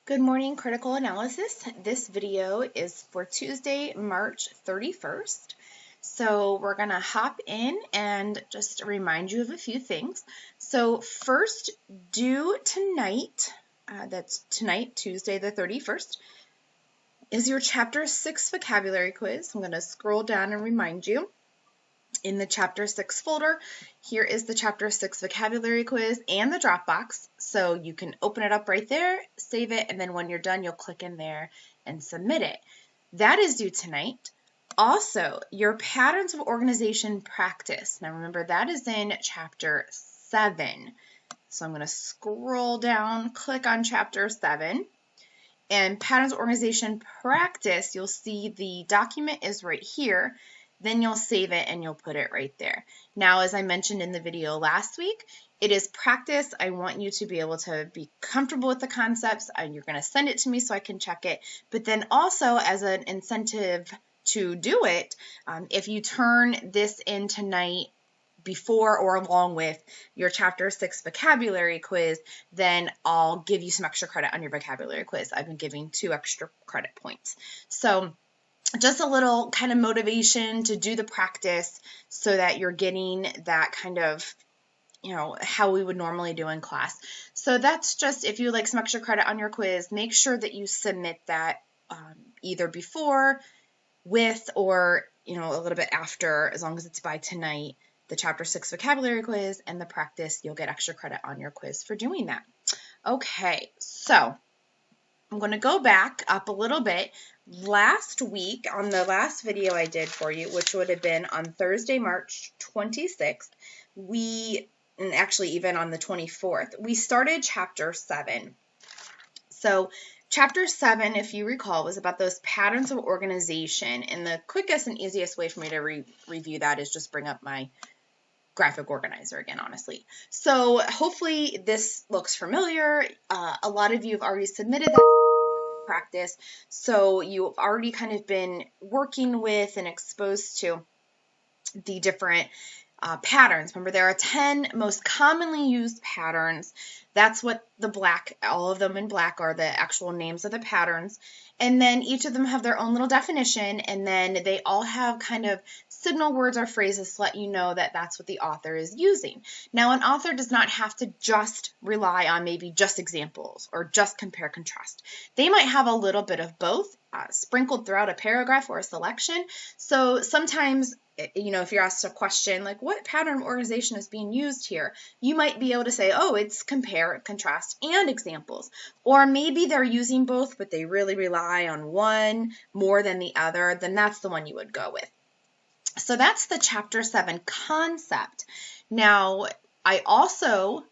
Good morning, Critical Analysis. This video is for Tuesday, March 31st. So we're going to hop in and just remind you of a few things. So first, due tonight, that's tonight, Tuesday the 31st, is your Chapter 6 vocabulary quiz. I'm going to scroll down and remind you. In the Chapter 6 folder, here is the Chapter 6 vocabulary quiz and the Dropbox, so you can open it up right there, save it, and then when you're done, you'll click in there and submit it. That is due tonight. Also, your patterns of organization practice. Now remember, that is in Chapter 7. So I'm going to scroll down, click on Chapter 7. And patterns of organization practice, you'll see the document is right here. Then you'll save it and you'll put it right there. Now, as I mentioned in the video last week, it is practice. I want you to be able to be comfortable with the concepts. You're going to send it to me so I can check it. But then also, as an incentive to do it, if you turn this in tonight before or along with your Chapter 6 vocabulary quiz, then I'll give you some extra credit on your vocabulary quiz. I've been giving 2 extra credit points. So just a little kind of motivation to do the practice so that you're getting that kind of, how we would normally do in class. So that's just, if you like some extra credit on your quiz, make sure that you submit that either before, with, or, a little bit after, as long as it's by tonight, the Chapter 6 vocabulary quiz and the practice, you'll get extra credit on your quiz for doing that. Okay, so I'm going to go back up a little bit. Last week, on the last video I did for you, which would have been on Thursday, March 26th, and actually even on the 24th, we started Chapter 7. So Chapter 7, if you recall, was about those patterns of organization, and the quickest and easiest way for me to review that is just bring up my graphic organizer again, honestly. So hopefully this looks familiar. A lot of you have already submitted that practice, so you've already kind of been working with and exposed to the different patterns. Remember, there are 10 most commonly used patterns. That's what all of them in black are the actual names of the patterns. And then each of them have their own little definition, and then they all have kind of signal words or phrases to let you know that that's what the author is using. Now, an author does not have to just rely on maybe just examples or just compare contrast. They might have a little bit of both sprinkled throughout a paragraph or a selection. So sometimes, if you're asked a question like, what pattern of organization is being used here? You might be able to say, oh, it's compare, contrast, and examples. Or maybe they're using both, but they really rely on one more than the other. Then that's the one you would go with. So that's the Chapter 7 concept. Now, I also,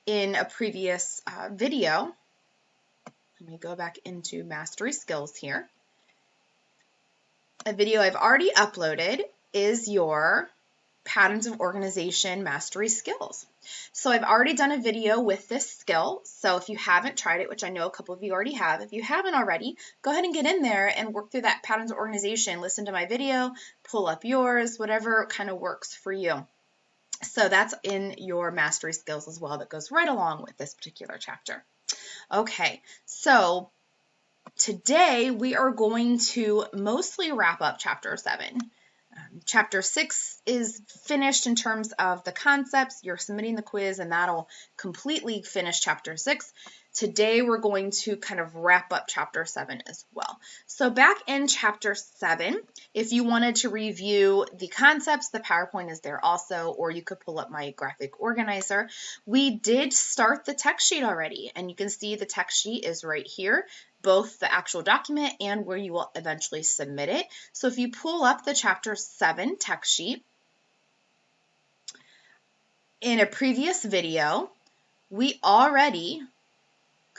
in a previous video, let me go back into Mastery Skills here. A video I've already uploaded is your Patterns of Organization Mastery Skills. So I've already done a video with this skill. So if you haven't tried it, which I know a couple of you already have, if you haven't already, go ahead and get in there and work through that Patterns of Organization. Listen to my video, pull up yours, whatever kind of works for you. So that's in your Mastery Skills as well. That goes right along with this particular chapter. Okay, so today we are going to mostly wrap up Chapter 7. Chapter 6 is finished in terms of the concepts. You're submitting the quiz, and that'll completely finish Chapter 6. Today, we're going to kind of wrap up Chapter 7 as well. So back in Chapter 7, if you wanted to review the concepts, the PowerPoint is there also, or you could pull up my graphic organizer. We did start the text sheet already, and you can see the text sheet is right here, both the actual document and where you will eventually submit it. So if you pull up the Chapter 7 text sheet, in a previous video, we already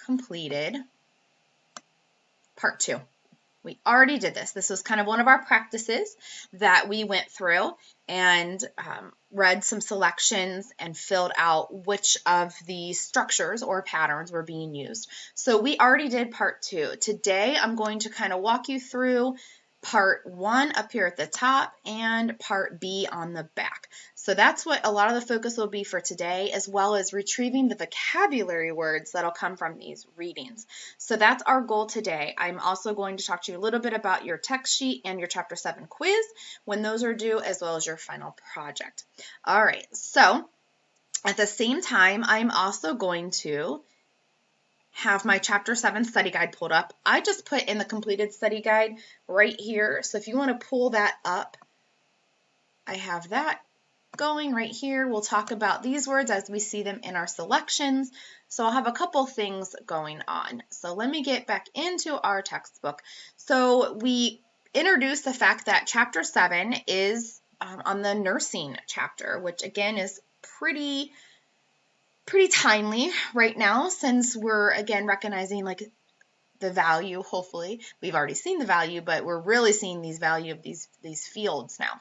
completed Part 2. We already did this. This was kind of one of our practices that we went through and read some selections and filled out which of the structures or patterns were being used. So we already did Part 2. Today I'm going to kind of walk you through part 1 up here at the top and part B on the back. So that's what a lot of the focus will be for today, as well as retrieving the vocabulary words that'll come from these readings. So that's our goal today. I'm also going to talk to you a little bit about your text sheet and your Chapter 7 quiz when those are due, as well as your final project. All right, so at the same time, I'm also going to have my Chapter 7 study guide pulled up. I just put in the completed study guide right here. So if you want to pull that up, I have that going right here. We'll talk about these words as we see them in our selections. So I'll have a couple things going on. So let me get back into our textbook. So we introduced the fact that Chapter 7 is on the nursing chapter, which again is pretty timely right now, since we're again recognizing like the value. Hopefully we've already seen the value, but we're really seeing these value of these fields now.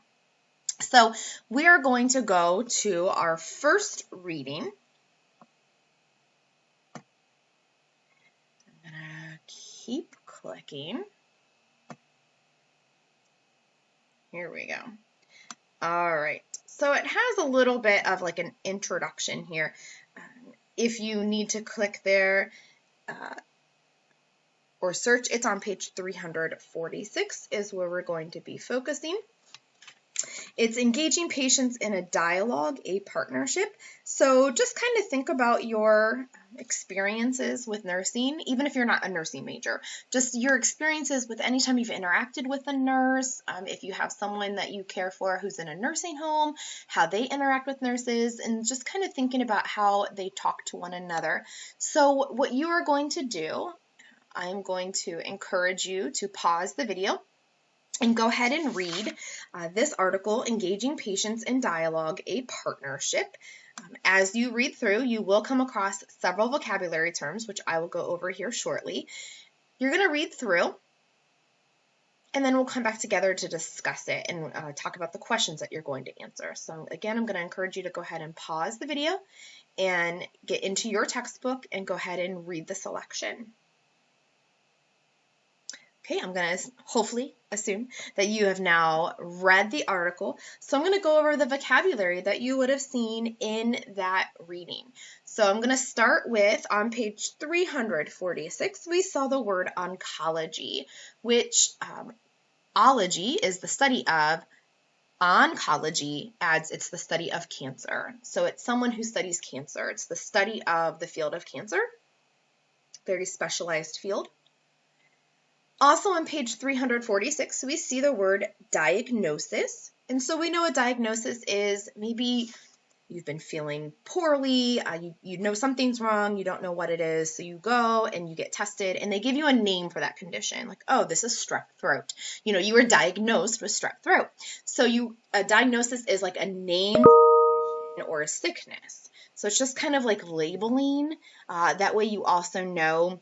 So we are going to go to our first reading. I'm gonna keep clicking. Here we go. All right, so it has a little bit of like an introduction here. If you need to click there or search, it's on page 346 is where we're going to be focusing. It's engaging patients in a dialogue, a partnership. So just kind of think about your experiences with nursing, even if you're not a nursing major, just your experiences with any time you've interacted with a nurse, if you have someone that you care for who's in a nursing home, how they interact with nurses, and just kind of thinking about how they talk to one another. So what you are going to do, I'm going to encourage you to pause the video and go ahead and read this article, Engaging Patients in Dialogue, a Partnership. As you read through, you will come across several vocabulary terms, which I will go over here shortly. You're going to read through, and then we'll come back together to discuss it and talk about the questions that you're going to answer. So again, I'm going to encourage you to go ahead and pause the video and get into your textbook and go ahead and read the selection. Okay, I'm going to hopefully assume that you have now read the article. So I'm going to go over the vocabulary that you would have seen in that reading. So I'm going to start with, on page 346, we saw the word oncology, which ology is the study of, oncology adds it's the study of cancer. So it's someone who studies cancer. It's the study of the field of cancer, very specialized field. Also on page 346, we see the word diagnosis. And so we know a diagnosis is maybe you've been feeling poorly, you know something's wrong, you don't know what it is, so you go and you get tested, and they give you a name for that condition, like, oh, this is strep throat. You know, you were diagnosed with strep throat. So a diagnosis is like a name or a sickness. So it's just kind of like labeling. That way you also know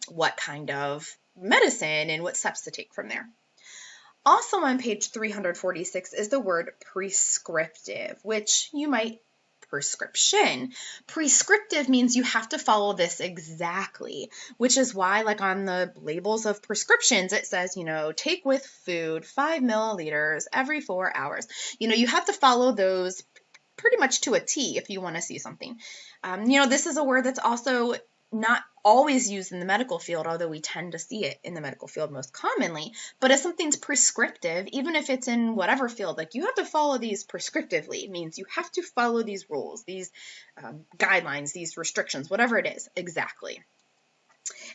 what kind of medicine and what steps to take from there. Also on page 346 is the word prescriptive, which you might, prescription. Prescriptive means you have to follow this exactly, which is why, like on the labels of prescriptions, it says, you know, take with food 5 milliliters every 4 hours. You know, you have to follow those pretty much to a T if you want to see something. You know, this is a word that's also not always used in the medical field, although we tend to see it in the medical field most commonly. But if something's prescriptive, even if it's in whatever field, like you have to follow these prescriptively. It means you have to follow these rules, these guidelines, these restrictions, whatever it is, exactly.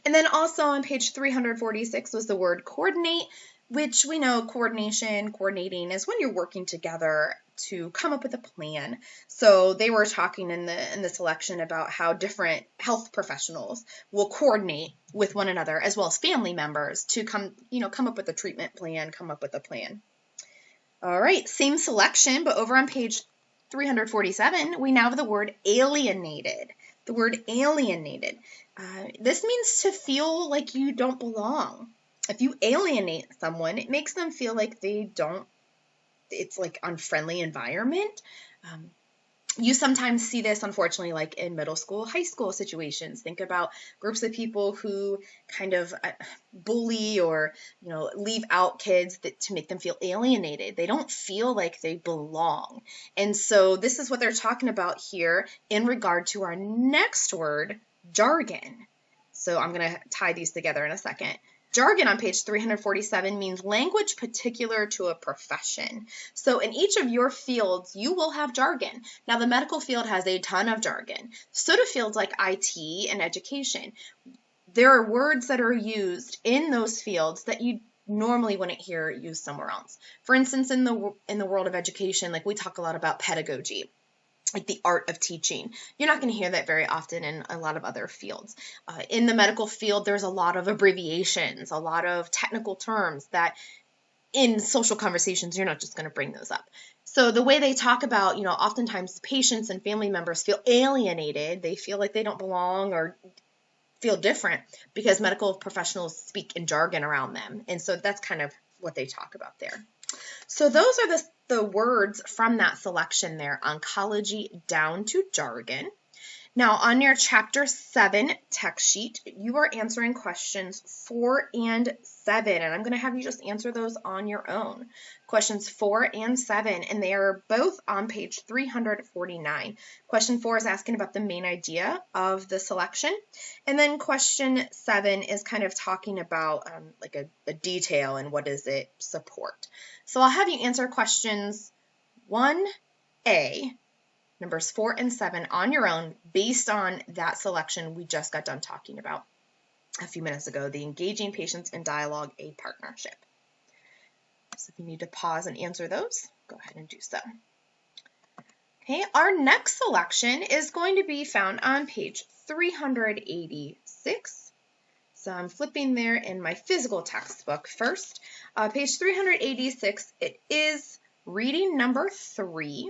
And then also on page 346 was the word coordinate, which we know coordinating is when you're working together to come up with a plan. So they were talking in the selection about how different health professionals will coordinate with one another, as well as family members, to come up with a treatment plan, come up with a plan. All right, same selection, but over on page 347, we now have the word alienated. The word alienated. This means to feel like you don't belong. If you alienate someone, it makes them feel like it's like unfriendly environment. You sometimes see this, unfortunately, like in middle school, high school situations. Think about groups of people who kind of bully or, leave out kids to make them feel alienated. They don't feel like they belong. And so this is what they're talking about here in regard to our next word, jargon. So I'm going to tie these together in a second. Jargon on page 347 means language particular to a profession. So in each of your fields, you will have jargon. Now, the medical field has a ton of jargon. So do fields like IT and education. There are words that are used in those fields that you normally wouldn't hear used somewhere else. For instance, in the world of education, like we talk a lot about pedagogy, like the art of teaching. You're not going to hear that very often in a lot of other fields. In the medical field, there's a lot of abbreviations, a lot of technical terms that in social conversations, you're not just going to bring those up. So the way they talk about, oftentimes patients and family members feel alienated. They feel like they don't belong or feel different because medical professionals speak in jargon around them. And so that's kind of what they talk about there. So those are the words from that selection there, oncology down to jargon. Now on your chapter 7 text sheet, you are answering questions 4 and 7, and I'm going to have you just answer those on your own. Questions 4 and 7, and they are both on page 349. Question 4 is asking about the main idea of the selection, and then question 7 is kind of talking about like a detail and what does it support. So I'll have you answer questions 1A, numbers 4 and 7 on your own based on that selection we just got done talking about a few minutes ago, the Engaging Patients in Dialogue, a Partnership. So if you need to pause and answer those, go ahead and do so. Okay, our next selection is going to be found on page 386. So I'm flipping there in my physical textbook first. Page 386, it is reading number 3.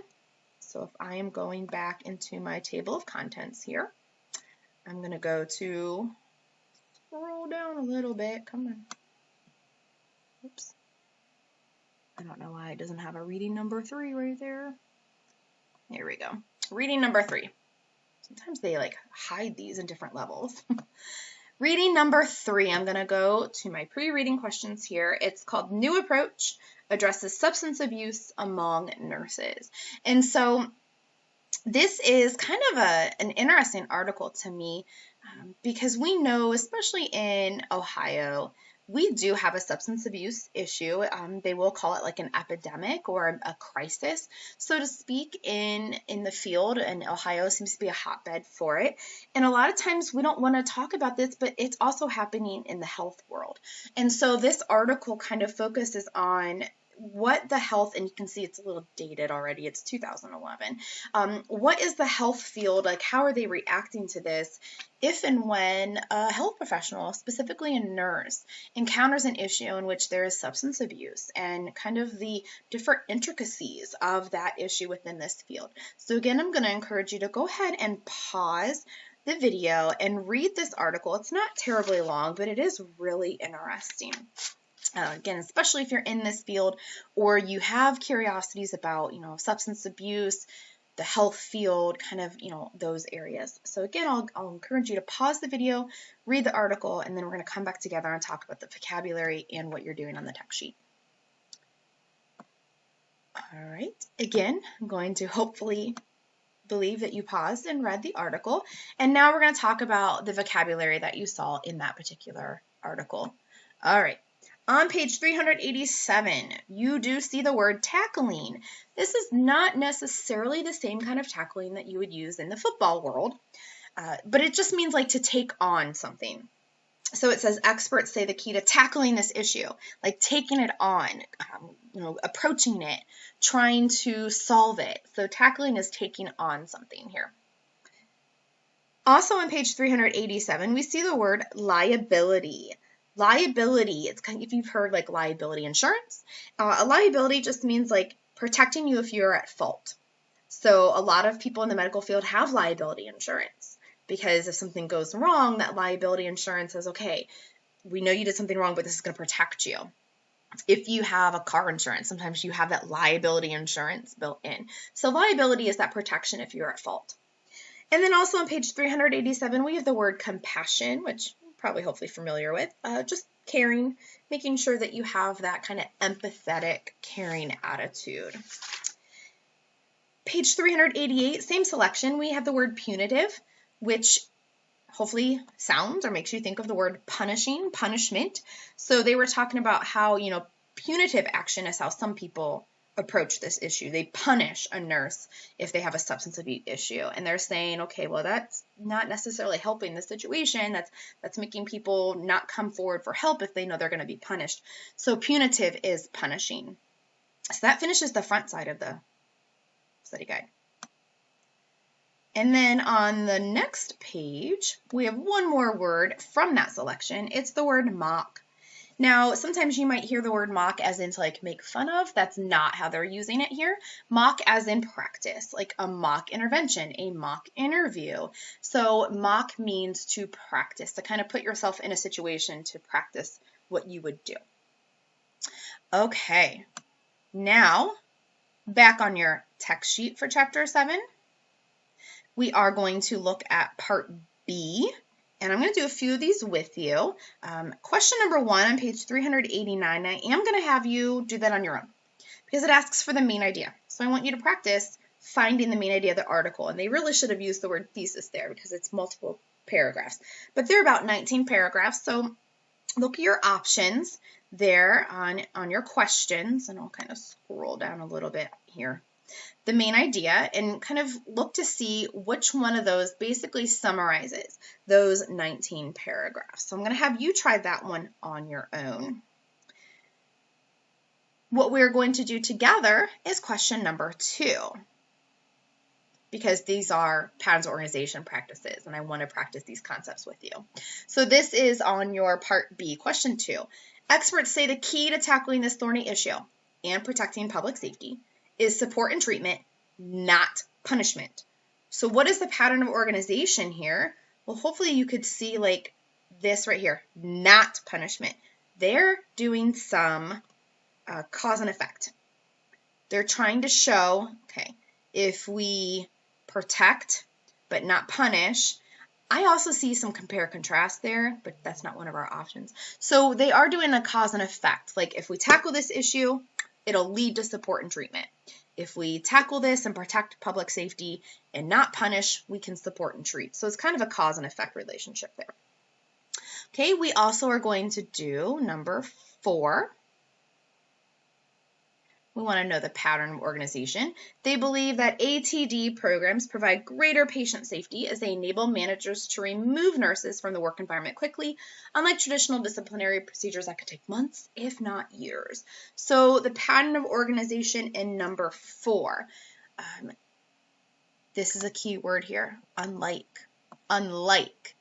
So if I am going back into my table of contents here, I'm going to go to, scroll down a little bit, come on. Oops. I don't know why it doesn't have a reading number 3 right there. Here we go. Reading number 3. Sometimes they hide these in different levels. Reading number 3, I'm going to go to my pre-reading questions here. It's called New Approach, Addresses Substance Abuse Among Nurses. And so this is kind of an interesting article to me because we know, especially in Ohio, we do have a substance abuse issue. They will call it like an epidemic or a crisis, so to speak, in the field, and Ohio seems to be a hotbed for it. And a lot of times we don't want to talk about this, but it's also happening in the health world. And so this article kind of focuses on what the health, and you can see it's a little dated already, it's 2011. What is the health field, how are they reacting to this if and when a health professional, specifically a nurse, encounters an issue in which there is substance abuse and kind of the different intricacies of that issue within this field. So again, I'm going to encourage you to go ahead and pause the video and read this article. It's not terribly long, but it is really interesting. Again, especially if you're in this field or you have curiosities about, substance abuse, the health field, kind of, those areas. So again, I'll encourage you to pause the video, read the article, and then we're going to come back together and talk about the vocabulary and what you're doing on the text sheet. All right. Again, I'm going to hopefully believe that you paused and read the article. And now we're going to talk about the vocabulary that you saw in that particular article. All right. On page 387, you do see the word tackling. This is not necessarily the same kind of tackling that you would use in the football world, but it just means to take on something. So it says experts say the key to tackling this issue, like taking it on, approaching it, trying to solve it. So tackling is taking on something here. Also on page 387, we see the word liability. Liability, it's kind of, if you've heard liability insurance, a liability just means protecting you if you're at fault. So a lot of people in the medical field have liability insurance because if something goes wrong, that liability insurance says, okay, we know you did something wrong, but this is going to protect you. if you have a car insurance, sometimes you have that liability insurance built in. So liability is that protection if you're at fault. And then also on page 387, we have the word compassion, which you're probably hopefully familiar with, just caring, making sure that you have that kind of empathetic, caring attitude. Page 388, same selection, we have the word punitive, which hopefully sounds or makes you think of the word punishing, punishment. So they were talking about how, punitive action is how some people approach this issue. They punish a nurse if they have a substance abuse issue. And they're saying, okay, well, that's not necessarily helping the situation. That's making people not come forward for help if they know they're going to be punished. So punitive is punishing. So that finishes the front side of the study guide. And then on the next page, we have one more word from that selection. It's the word mock. Now, sometimes you might hear the word mock as in to like make fun of. That's not how they're using it here. Mock as in practice, like a mock intervention, a mock interview. So mock means to practice, to kind of put yourself in a situation to practice what you would do. Okay, now back on your text sheet for chapter 7. We are going to look at part B, and I'm going to do a few of these with you. Question number 1 on page 389, I am going to have you do that on your own because it asks for the main idea. So I want you to practice finding the main idea of the article, and they really should have used the word thesis there because it's multiple paragraphs. But they're about 19 paragraphs, so look at your options there on your questions, and I'll kind of scroll down a little bit here. The main idea and kind of look to see which one of those basically summarizes those 19 paragraphs. So I'm going to have you try that one on your own. What we're going to do together is question number 2, because these are patterns of organization practices, and I want to practice these concepts with you. So this is on your part B, question 2. Experts say the key to tackling this thorny issue and protecting public safety is support and treatment, not punishment. So what is the pattern of organization here? Well, hopefully you could see like this right here, not punishment. They're doing some cause and effect. They're trying to show, okay, if we protect but not punish, I also see some compare contrast there, but that's not one of our options. So they are doing a cause and effect. Like if we tackle this issue, it'll lead to support and treatment. If we tackle this and protect public safety and not punish, we can support and treat. So it's kind of a cause and effect relationship there. Okay, we also are going to do number 4. We want to know the pattern of organization. They believe that ATD programs provide greater patient safety as they enable managers to remove nurses from the work environment quickly, unlike traditional disciplinary procedures that could take months, if not years. So the pattern of organization in number 4. This is a key word here, unlike. Unlike.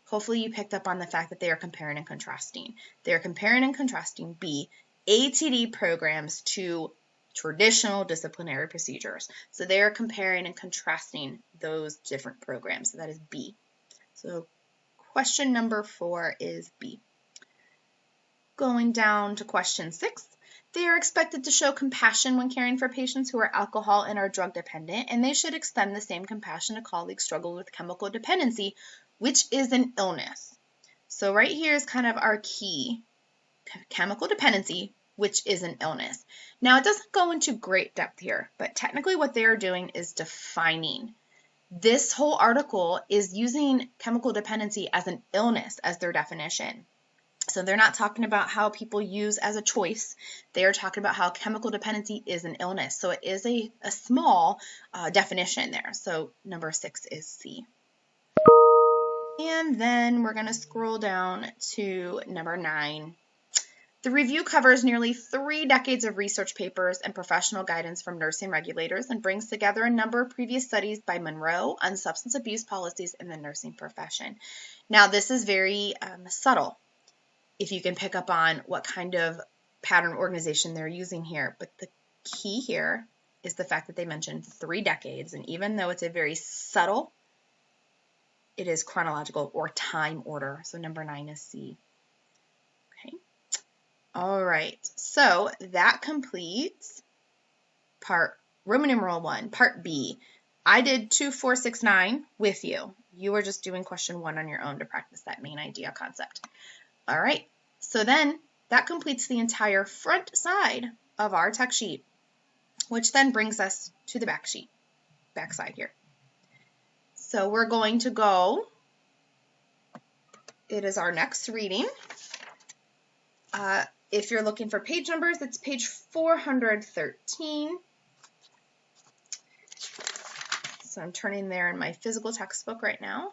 Hopefully you picked up on the fact that they are comparing and contrasting. They are comparing and contrasting B, ATD programs to traditional disciplinary procedures. So they are comparing and contrasting those different programs. So that is B. So question number 4 is B. Going down to question 6. They are expected to show compassion when caring for patients who are alcohol and are drug dependent, and they should extend the same compassion to colleagues struggling with chemical dependency, which is an illness. So right here is kind of our key, chemical dependency, which is an illness. Now, it doesn't go into great depth here, but technically what they are doing is defining. This whole article is using chemical dependency as an illness as their definition. So they're not talking about how people use as a choice. They are talking about how chemical dependency is an illness. So it is a small definition there. So number 6 is C. And then we're going to scroll down to number 9. The review covers nearly 3 decades of research papers and professional guidance from nursing regulators and brings together a number of previous studies by Monroe on substance abuse policies in the nursing profession. Now, this is very subtle, if you can pick up on what kind of pattern organization they're using here. But the key here is the fact that they mentioned 3 decades, and even though it's a very subtle, it is chronological or time order. So number 9 is C. Okay. All right, so that completes Roman numeral 1, part B. I did 2, 4, 6, 9 with you. You were just doing question 1 on your own to practice that main idea concept. All right, so then that completes the entire front side of our text sheet, which then brings us to the back side here. So we're going to go, it is our next reading. If you're looking for page numbers, it's page 413. So I'm turning there in my physical textbook right now.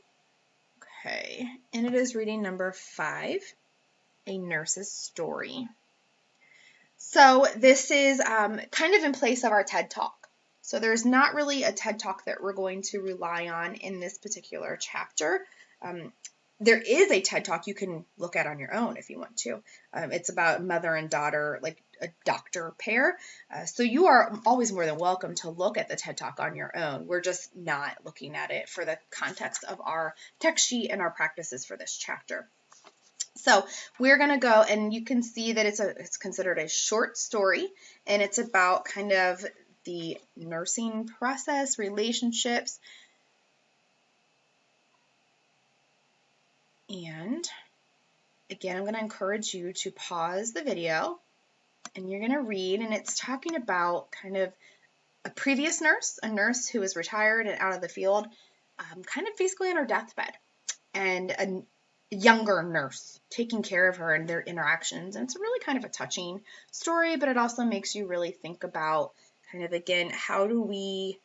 Okay, and it is reading number 5, A Nurse's Story. So this is kind of in place of our TED Talk. So there's not really a TED Talk that we're going to rely on in this particular chapter. There is a TED Talk you can look at on your own if you want to. It's about mother and daughter, like a doctor pair. So you are always more than welcome to look at the TED Talk on your own. We're just not looking at it for the context of our text sheet and our practices for this chapter. So we're going to go, and you can see that it's considered a short story, and it's about kind of the nursing process, relationships, and again, I'm going to encourage you to pause the video, and you're going to read, and it's talking about kind of a previous nurse, a nurse who was retired and out of the field, kind of basically on her deathbed, and a younger nurse taking care of her and their interactions. And it's really kind of a touching story, but it also makes you really think about kind of, again, how do we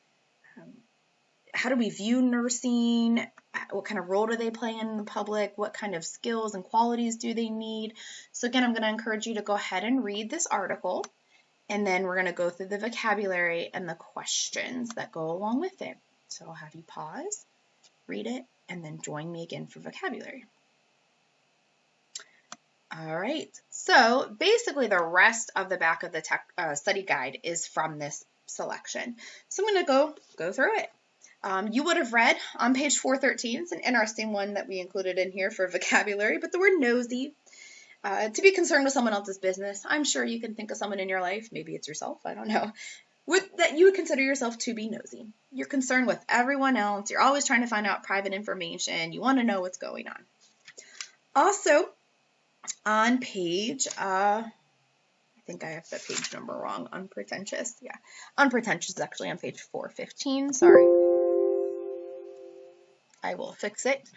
view nursing? What kind of role do they play in the public? What kind of skills and qualities do they need? So again, I'm going to encourage you to go ahead and read this article, and then we're going to go through the vocabulary and the questions that go along with it. So I'll have you pause, read it, and then join me again for vocabulary. All right, so basically the rest of the back of the study guide is from this selection. So I'm going to go through it. You would have read on page 413, it's an interesting one that we included in here for vocabulary, but the word nosy, to be concerned with someone else's business. I'm sure you can think of someone in your life, maybe it's yourself, I don't know, that you would consider yourself to be nosy. You're concerned with everyone else, you're always trying to find out private information, you want to know what's going on. Also, on page, I think I have the page number wrong, unpretentious, yeah. Unpretentious is actually on page 415, sorry. I will fix it.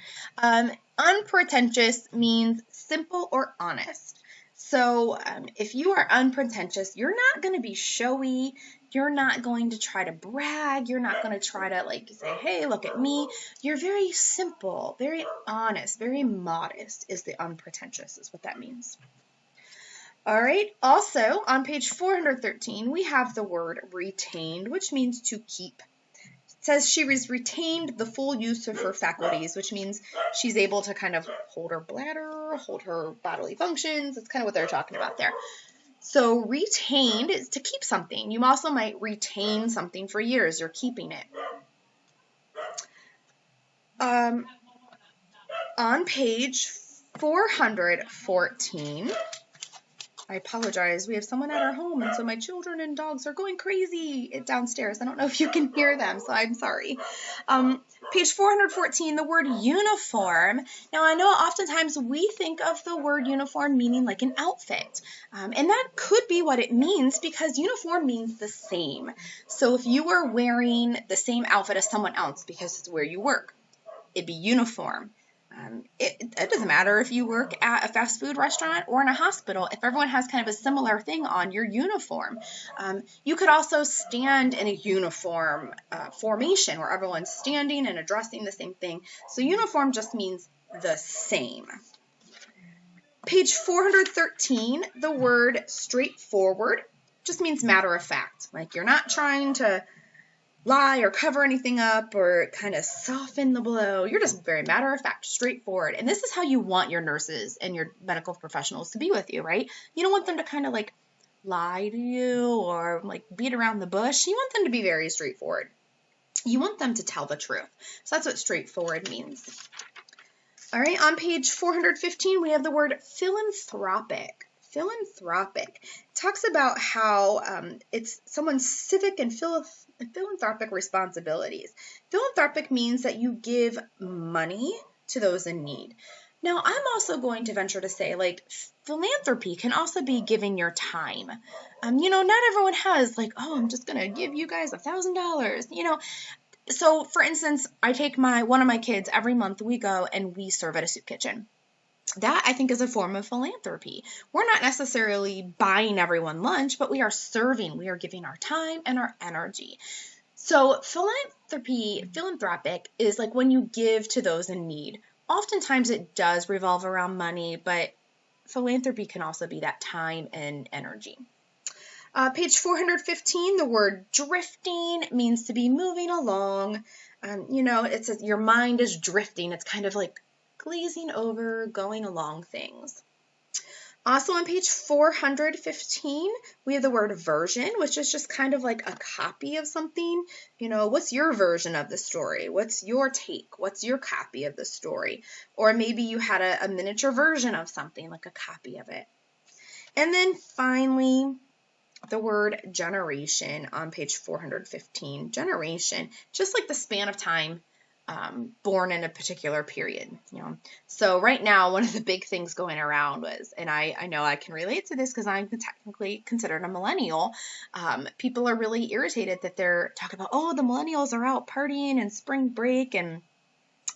Unpretentious means simple or honest. So if you are unpretentious, you're not going to be showy. You're not going to try to brag. You're not going to try to like say, hey, look at me. You're very simple, very honest, very modest is the unpretentious is what that means. All right. Also, on page 413, we have the word retained, which means to keep. It says she was retained the full use of her faculties, which means she's able to kind of hold her bladder, hold her bodily functions. That's kind of what they're talking about there. So retained is to keep something. You also might retain something for years. You're keeping it. On page 414, I apologize. We have someone at our home, and so my children and dogs are going crazy downstairs. I don't know if you can hear them, so I'm sorry. Page 414, the word uniform. Now, I know oftentimes we think of the word uniform meaning like an outfit, and that could be what it means because uniform means the same. So if you were wearing the same outfit as someone else because it's where you work, it'd be uniform. It doesn't matter if you work at a fast food restaurant or in a hospital. If everyone has kind of a similar thing on your uniform, you could also stand in a uniform formation where everyone's standing and addressing the same thing. So uniform just means the same. Page 413, the word straightforward just means matter of fact. Like you're not trying to lie or cover anything up or kind of soften the blow. You're just very matter of fact, straightforward. And this is how you want your nurses and your medical professionals to be with you, right? You don't want them to kind of like lie to you or like beat around the bush. You want them to be very straightforward. You want them to tell the truth. So that's what straightforward means. All right, on page 415, we have the word philanthropic. philanthropic. It talks about how it's someone's civic and philanthropic responsibilities. Philanthropic means that you give money to those in need. Now, I'm also going to venture to say, like, philanthropy can also be giving your time. Not everyone has, like, oh, I'm just going to give you guys $1,000, So, for instance, I take one of my kids every month. We go and we serve at a soup kitchen. That, I think, is a form of philanthropy. We're not necessarily buying everyone lunch, but we are serving. We are giving our time and our energy. So philanthropic is like when you give to those in need. Oftentimes it does revolve around money, but philanthropy can also be that time and energy. Page 415, the word drifting means to be moving along. It says your mind is drifting. It's kind of like glazing over, going along things. Also on page 415, we have the word version, which is just kind of like a copy of something. What's your version of the story? What's your take? What's your copy of the story? Or maybe you had a miniature version of something, like a copy of it. And then finally, the word generation on page 415. Generation, just like the span of time born in a particular period. So right now, one of the big things going around was, and I know I can relate to this because I'm technically considered a millennial. People are really irritated that they're talking about, oh, the millennials are out partying and spring break and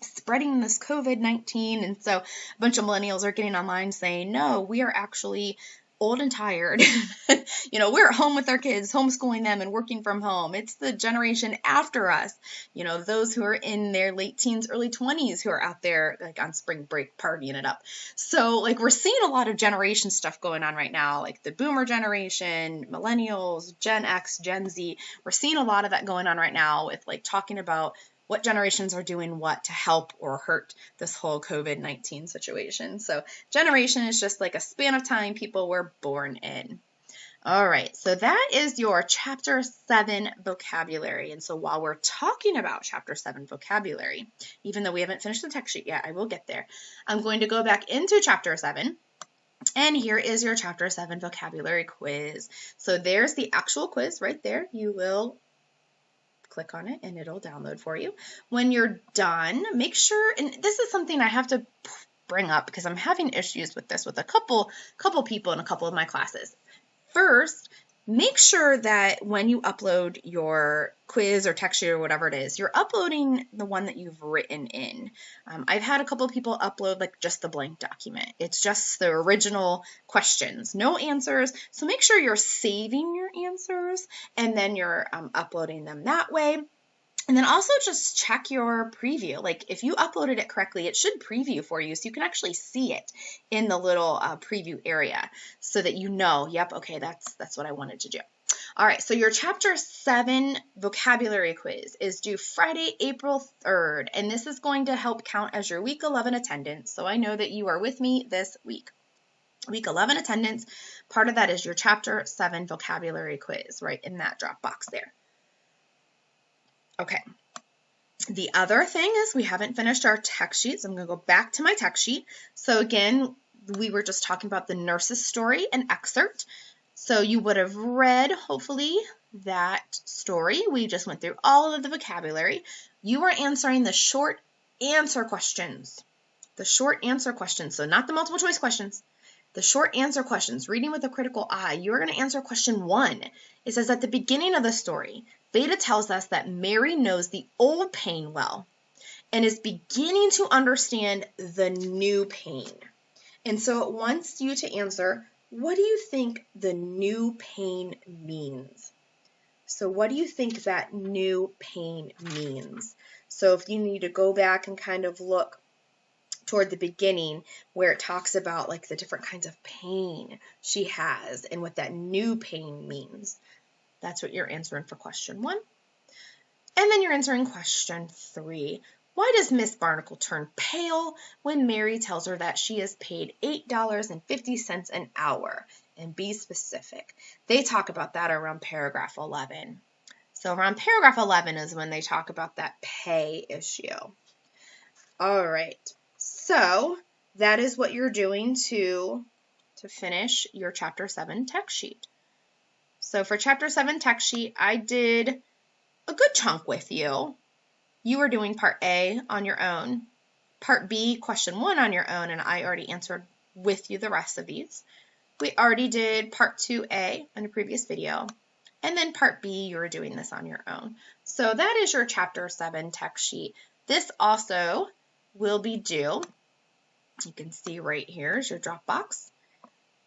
spreading this COVID-19. And so a bunch of millennials are getting online saying, no, we are actually old and tired. We're at home with our kids, homeschooling them and working from home. It's the generation after us, those who are in their late teens, early 20s who are out there like on spring break partying it up. So like we're seeing a lot of generation stuff going on right now, like the boomer generation, millennials, Gen X, Gen Z. We're seeing a lot of that going on right now with like talking about what generations are doing what to help or hurt this whole COVID-19 situation. So generation is just like a span of time people were born in. All right, so that is your Chapter 7 vocabulary. And so while we're talking about Chapter 7 vocabulary, even though we haven't finished the text sheet yet, I will get there. I'm going to go back into Chapter 7. And here is your Chapter 7 vocabulary quiz. So there's the actual quiz right there. You will click on it and it'll download for you. When you're done, make sure, and this is something I have to bring up because I'm having issues with this with a couple people in a couple of my classes. First, make sure that when you upload your quiz or text sheet or whatever it is, you're uploading the one that you've written in. I've had a couple of people upload like just the blank document. It's just the original questions, no answers. So make sure you're saving your answers and then you're uploading them that way. And then also just check your preview. Like if you uploaded it correctly, it should preview for you so you can actually see it in the little preview area so that yep, okay, that's what I wanted to do. All right, so your Chapter 7 vocabulary quiz is due Friday, April 3rd, and this is going to help count as your Week 11 attendance, so I know that you are with me this week. Week 11 attendance, part of that is your Chapter 7 vocabulary quiz, right in that drop box there. Okay, the other thing is we haven't finished our text sheet, so I'm going to go back to my text sheet. So again, we were just talking about the nurse's story and excerpt. So you would have read, hopefully, that story. We just went through all of the vocabulary. You are answering the short answer questions. The short answer questions, so not the multiple choice questions. The short answer questions, reading with a critical eye. You're going to answer question 1. It says at the beginning of the story, Beta tells us that Mary knows the old pain well and is beginning to understand the new pain. And so it wants you to answer, what do you think the new pain means? So what do you think that new pain means? So if you need to go back and kind of look toward the beginning where it talks about like the different kinds of pain she has and what that new pain means. That's what you're answering for question 1. And then you're answering question 3. Why does Miss Barnacle turn pale when Mary tells her that she is paid $8.50 an hour? And be specific. They talk about that around paragraph 11. So around paragraph 11 is when they talk about that pay issue. All right. So that is what you're doing to to finish your Chapter 7 text sheet. So for Chapter 7 text sheet, I did a good chunk with you. You were doing Part A on your own, Part B, Question 1 on your own, and I already answered with you the rest of these. We already did Part 2A in a previous video, and then Part B, you were doing this on your own. So that is your Chapter 7 text sheet. This also will be due, you can see right here is your Dropbox,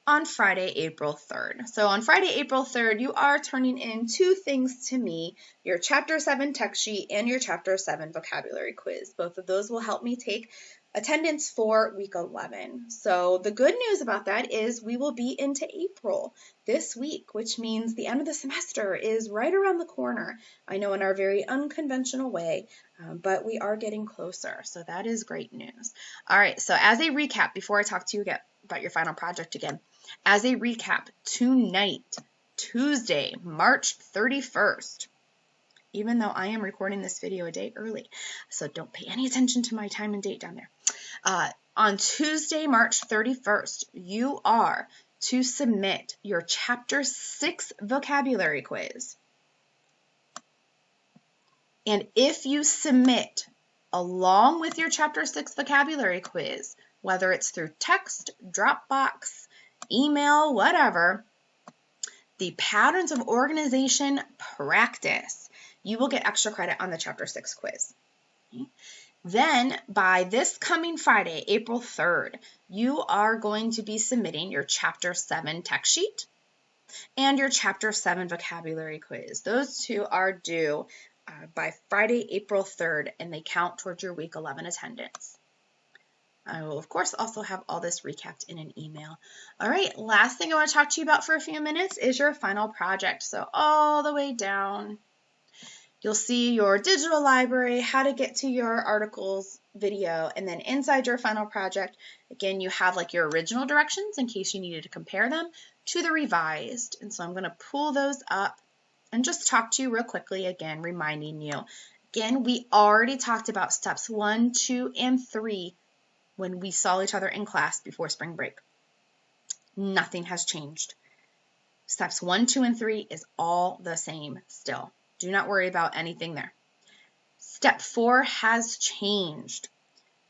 on Friday, April 3rd. So on Friday, April 3rd, you are turning in 2 things to me, your Chapter 7 text sheet and your Chapter 7 vocabulary quiz. Both of those will help me take attendance for week 11. So the good news about that is we will be into April this week, which means the end of the semester is right around the corner. I know in our very unconventional way, but we are getting closer. So that is great news. All right, so as a recap, before I talk to you about your final project again, as a recap, tonight, Tuesday, March 31st, even though I am recording this video a day early, so don't pay any attention to my time and date down there. On Tuesday, March 31st, you are to submit your Chapter 6 vocabulary quiz. And if you submit along with your Chapter 6 vocabulary quiz, whether it's through text, Dropbox, email, whatever, the patterns of organization practice, you will get extra credit on the Chapter 6 quiz. Okay. Then by this coming Friday, April 3rd, you are going to be submitting your Chapter 7 text sheet and your Chapter 7 vocabulary quiz. Those 2 are due by Friday, April 3rd, and they count towards your week 11 attendance. I will, of course, also have all this recapped in an email. All right, last thing I want to talk to you about for a few minutes is your final project. So all the way down, you'll see your digital library, how to get to your articles video, and then inside your final project, again, you have like your original directions in case you needed to compare them to the revised. And so I'm going to pull those up and just talk to you real quickly, again, reminding you. Again, we already talked about steps 1, 2, and 3 when we saw each other in class before spring break. Nothing has changed. Steps 1, 2, and 3 is all the same still. Do not worry about anything there. Step 4 has changed.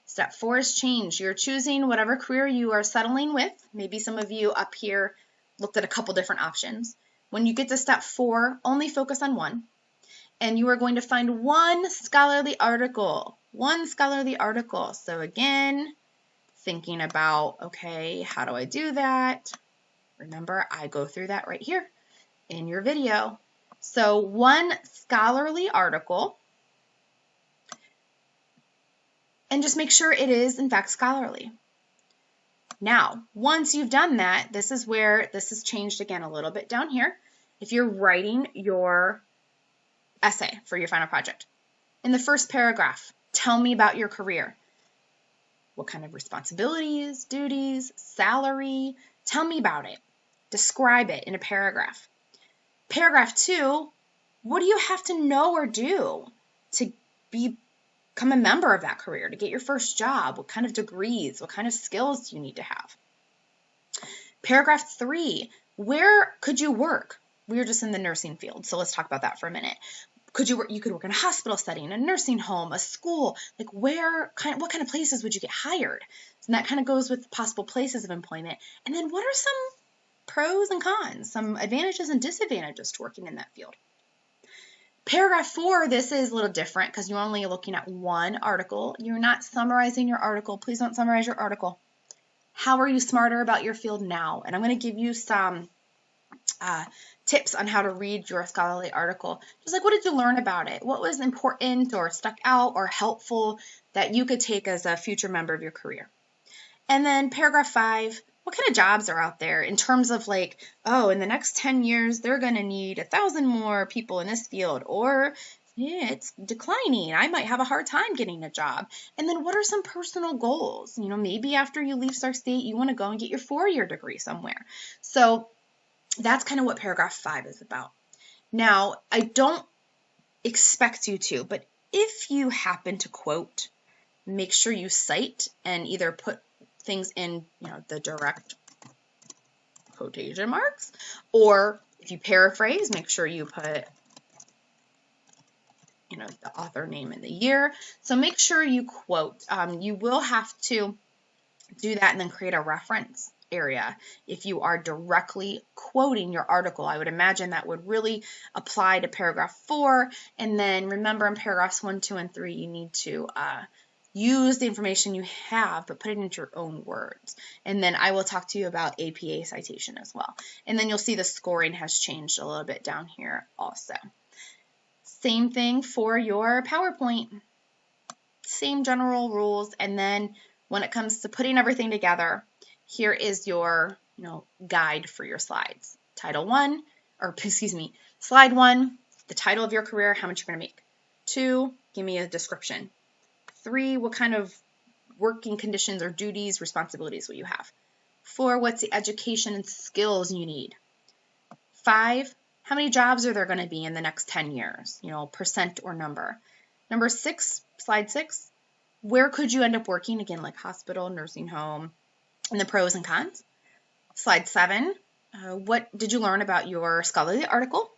Step 4 has changed. You're choosing whatever career you are settling with. Maybe some of you up here looked at a couple different options. When you get to step 4, only focus on one. And you are going to find one scholarly article. One scholarly article. So again, thinking about, okay, how do I do that? Remember, I go through that right here in your video. So one scholarly article, and just make sure it is, in fact, scholarly. Now, once you've done that, this is where this has changed again a little bit down here. If you're writing your essay for your final project, in the first paragraph, tell me about your career. What kind of responsibilities, duties, salary? Tell me about it. Describe it in a paragraph. Paragraph 2, what do you have to know or do to become a member of that career, to get your first job? What kind of degrees, what kind of skills do you need to have? Paragraph 3, where could you work? We're just in the nursing field, so let's talk about that for a minute. Could you work? You could work in a hospital setting, a nursing home, a school. Like what kind of places would you get hired? And that kind of goes with possible places of employment. And then what are some pros and cons, some advantages and disadvantages to working in that field? Paragraph 4, this is a little different because you're only looking at one article. You're not summarizing your article. Please don't summarize your article. How are you smarter about your field now? And I'm going to give you some tips on how to read your scholarly article. Just like, what did you learn about it? What was important or stuck out or helpful that you could take as a future member of your career? And then paragraph 5, what kind of jobs are out there in terms of like, oh, in the next 10 years, they're going to need 1,000 more people in this field, or yeah, it's declining. I might have a hard time getting a job. And then what are some personal goals? You know, maybe after you leave Stark State, you want to go and get your 4-year degree somewhere. So that's kind of what paragraph 5 is about. Now, I don't expect you to, but if you happen to quote, make sure you cite and either put things in, the direct quotation marks. Or if you paraphrase, make sure you put, the author name and the year. So make sure you quote. You will have to do that and then create a reference area. If you are directly quoting your article, I would imagine that would really apply to paragraph 4. And then remember, in paragraphs 1, 2, and 3, you need to use the information you have, but put it into your own words. And then I will talk to you about APA citation as well. And then you'll see the scoring has changed a little bit down here also. Same thing for your PowerPoint. Same general rules. And then when it comes to putting everything together, here is your, guide for your slides. Slide 1, the title of your career, how much you're going to make. 2, give me a description. 3, what kind of working conditions or duties, responsibilities will you have? 4, what's the education and skills you need? 5, how many jobs are there going to be in the next 10 years? Percent or number. Number 6, slide 6, where could you end up working? Again, like hospital, nursing home, and the pros and cons. Slide 7, what did you learn about your scholarly article?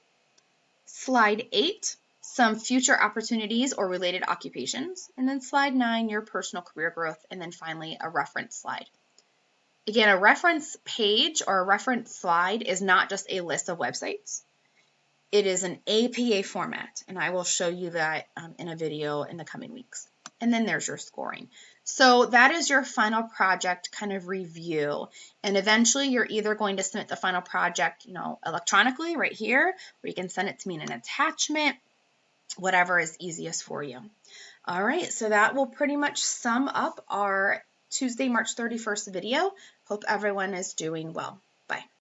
Slide 8, some future opportunities or related occupations. And then slide 9, your personal career growth. And then finally, a reference slide. Again, a reference page or a reference slide is not just a list of websites. It is an APA format, and I will show you that in a video in the coming weeks. And then there's your scoring. So that is your final project kind of review. And eventually you're either going to submit the final project, electronically right here, or you can send it to me in an attachment, whatever is easiest for you. All right, so that will pretty much sum up our Tuesday, March 31st video. Hope everyone is doing well. Bye.